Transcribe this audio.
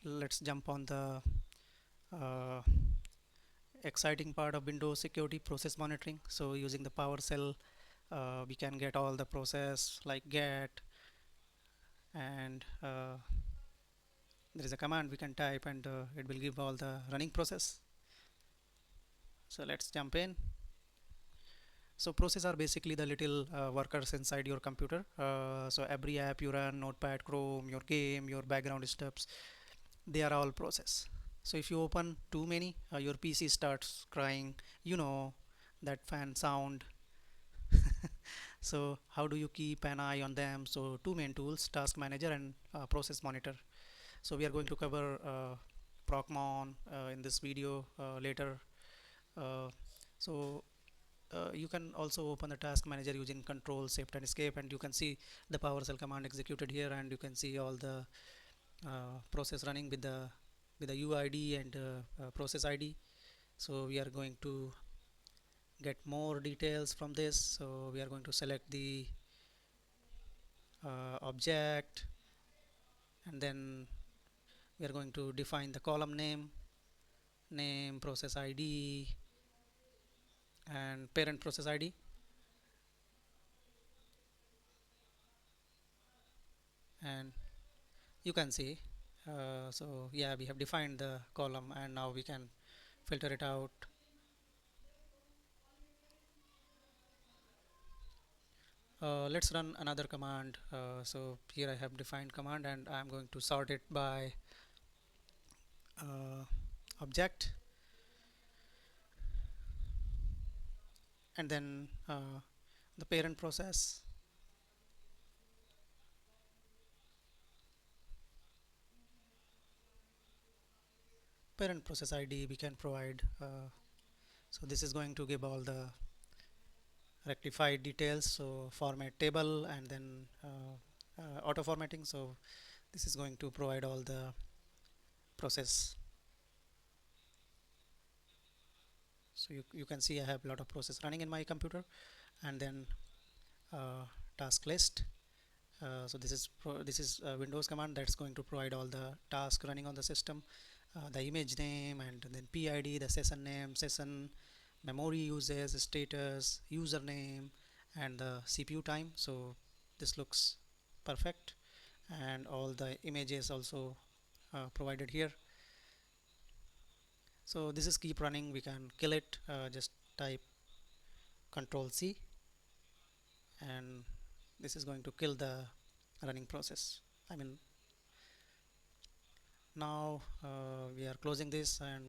let's jump on the uh, exciting part of Windows security process monitoring. So using the PowerShell, we can get all the process like get, and there is a command we can type, and it will give all the running process. So let's jump in. So process are basically the little workers inside your computer. So every app you run, Notepad, Chrome, your game, your background steps, they are all process. So if you open too many, your PC starts crying, you know, that fan sound. So how do you keep an eye on them? So two main tools, task manager and process monitor. So we are going to cover procmon in this video later. uh, so you can also open the task manager using control shift and escape, and you can see the PowerShell command executed here, and you can see all the process running with the UID and process ID. So we are going to get more details from this. So we are going to select the object, and then we are going to define the column name, process ID, and parent process ID. And you can see, so yeah, we have defined the column, and now we can filter it out. Let's run another command. So here I have defined command, and I'm going to sort it by uh, object, and then the parent process ID we can provide. So this is going to give all the rectified details. So format table, and then auto formatting. So this is going to provide all the process. So you can see I have a lot of process running in my computer, and then task list. So this is a Windows command that's going to provide all the tasks running on the system, the image name, and then PID, the session name, session, memory uses, status, username, and the CPU time. So this looks perfect, and all the images also provided here. So this is keep running. We can kill it. Just type Control C, and this is going to kill the running process. I mean, now we are closing this, and